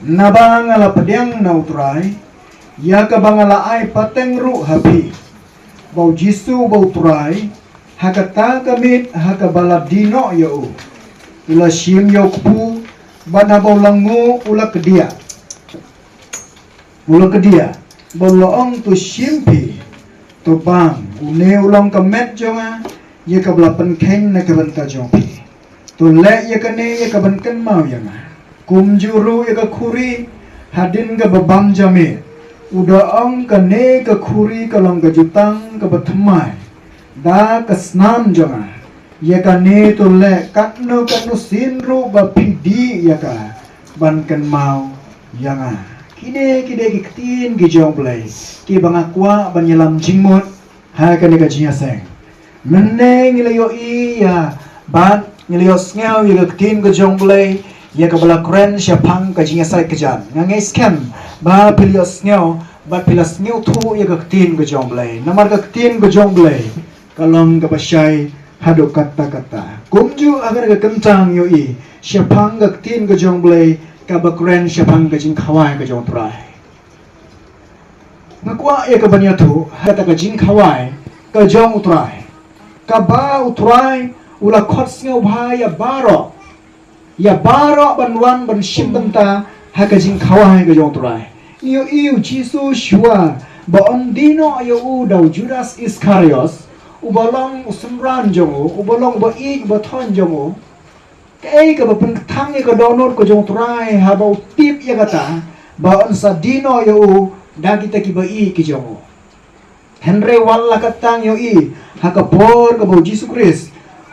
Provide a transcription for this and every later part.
Nabangala pedang na utray, ya kabangala ay pateng ru hapi. Bau jisu bau turay, hakata kamit hakabala dino yau. Ula sim yau kupu, bana bau langu ula kedia. Ula kedia, bau loong tu simpi, tu bang, une ulang kemet jonga, ya kabala penkeng na kabanta jongpi. Tu le ya kene ya kabankan mau yanga. Kum juru ya kuri, hadin ka babam jami. Udaong kene ka kuri kalong ka jutang ka batumay. Da ka snam jonga. Ya kene tu le katno sinru ba pidi ya ka bankan mau yanga. Kide kitin gijong play. Ki bangakwa banyalam jingmut ha kene ka jinyaseng. Meneng ilayo iya ban ngelios ngau ya kitin gijong play. Ya kabala kren siapang ka jinyasay kajan. Ngangai scam ba pilios ngau ba pilas ngau tu ya kitin gijong play. Namar ka kitin gijong play. Kalong ka basyay hado kata-kata. Kumju agar ka kentang yoi. Siapang ka kitin gijong play. Kabakren siapang ka jing kawai ka jong try. Ngakwa ya kabanya tu hata ka jing kawai ka jong utray. Kaba utray ula khots ngau bhaya baro. Ya baro banwan ban shimbenta haka jing kawai ka jong try. Iyo jisu shua ba ondino yo dau Judas Iskarios ubalong usumran jongo ubalong ba ik ba thon jongo. Kay ka ba pentang ya ka donor ko jong try ha ba tip ya kata ba on sa dino yo dagita ki ba i ki jongo. Henry wala katang yo i haka por ka ba Jisu Christ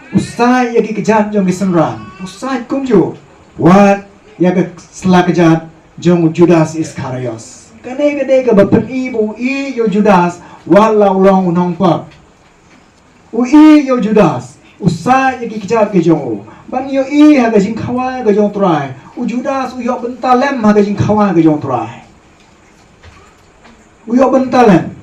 usai ya ki kejan jong isemran usai kumju wat ya ka sela kejat jong Judas Iskarios kane ka ba pen ibu i yo Judas wala ulong unong pa i yo Judas usai ya ki kejat ki jong ban yo i ha ka jing kawai ka jong try Judas yo bentalem ha ka jing kawai ka jong try yo bentalem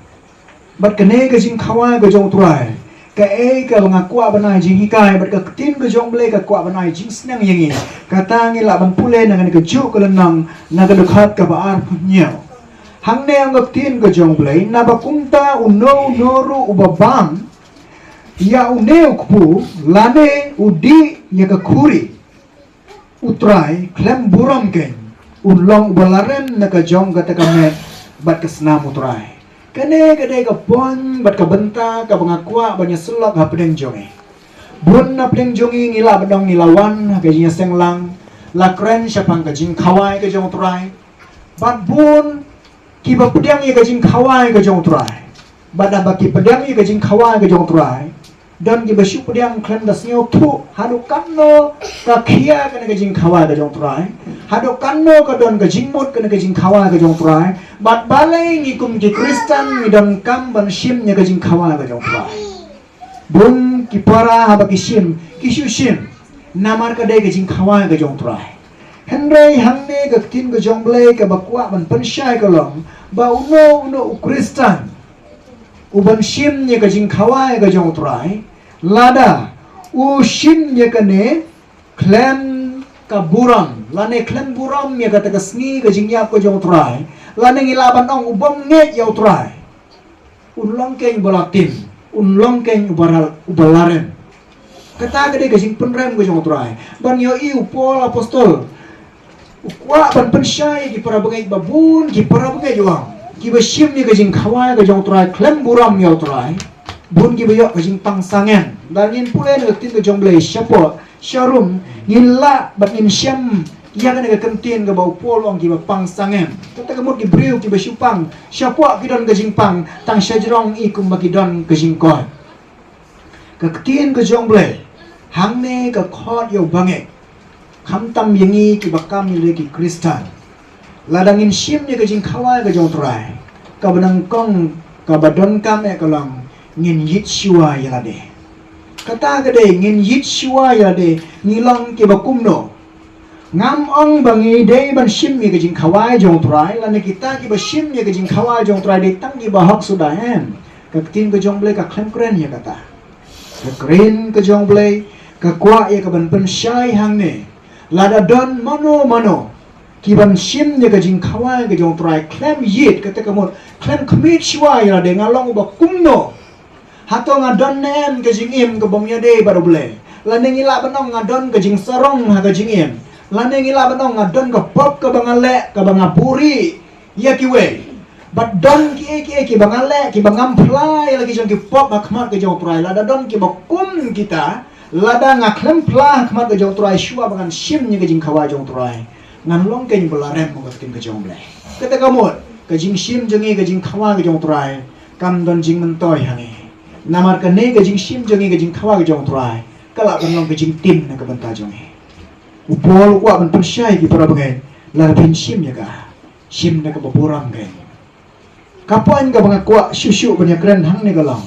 bat kane ka jing kawai ka jong try ka ka ngakwa banai jing hikai bat ka tin ka jong ble ka kwa banai jing snang yangi kata ngi la ban pule na ka ju ka lenang na ka dukhat ka ba ar punyo hangne ang tin ka jong ble na ba kumta uno noru ubabang ya uneu kupu lane udi ya ka kuri utrai klem buram ken ulong balaren na ka jong ka takamet bat ka snam utrai kane ka pon bat ka benta ka bangakwa banya sulak ha pedeng jongi bun na pedeng jongi ngila badong ngilawan ka jinya senglang la kren siapang ka jing kawai ka jong utrai bat bun ki ba pedang ya ka jing kawai ka jong utrai bat ba ki pedang ya ka jing kawai ka jong utrai dan di basyuk pedang klan das ngau tu hadu kanno ka khia kana ka jing khawa ka jong trai hadu kanno ka don ka jing mot kana ka jing khawa ka jong trai bat balai ngi kum ki Kristen mi don kam ban sim nya ka jing khawa ka jong trai bun ki para ha ba ki sim ki shu sim namar ka dai ka jing khawa ka jong trai henrei hangne ka tin ka jong ble ka bakwa ban pan shai ka long ba uno Kristen uban sim nya ka jing kawai ka jong trai lada u sim nya ka ne klem ka buram lane klem buram nya ka ta sngi ka jing yap ka jong trai lane ngilaban ong ubom nge yaw trai unlong keng bolatin unlong keng ubalaren kata ka de ka jing penrem ka jong trai ban yo i upol apostol ukwa ban pensyai ki para bagai babun ki para bagai juang kiba sim ni ka jing kawai ka jong trai klem buram yaw trai bun kiba yo ka jing pangsangen dan yin pule na tin ka jong blai syapo syarum yin la bat yin syam ya ka na ka kentin ka bau pol ong kiba pangsangen kata ka mut ki briu kiba syupang syapo ki don ka jing pang tang syajrong i kum ba ki don ka jing koi ka kentin ka jong blai hangne ka khot yaw bange khamtam yangi ki bakam ni ki Kristen ladangin sim ni ka jing kawai ka jong trai ka benang kong ka badon kam e kalang ngin yit shua yalade kata ka de ngin yit shua yalade ngilong ki bakumno ngam ong bangi de ban sim ni ka jing kawai jong trai lane kita ki ba sim ni ka jing kawai jong trai de tang ki ba hak sudah hen ka tin ka jong ble ka klem kren ya kata ka kren ka jong ble ka kwa ya ka ban pen shai hang ne lada don mano kiban sim nya ka jing khawai ka jong trai klem yit ka te ka mot klem kmit shwa ya de ngalong ba kumno hato ngadon nem ka jing im ka bom ya de barble la ne ngila banong ngadon ka jing sarong ha ka jing im la ne ngila banong ngadon ka pop ka bangale ka bangapuri ya kiwe but don ki bangale ki bangam fly lagi jong ki pop khmat ka jong trai la da don ki bakum kita lada ngaklem plah khmat ka jong trai shwa bangan sim nya ka jing khawai jong trai ngan long keng belarem mo katin ka jong ble kata kamot ka jing sim jengi ka jing khawa ka jong trai kam don jing mentoy hangi namar ka ne ka jing sim jengi ka jing khawa ka jong trai kala kan long ka jing tim na ka banta jong upol kwa ban persyai ki para bengen la bin sim ya ka sim na ka baburam gen kapan ka banga kwa syusyu banyak keren hang ne ka long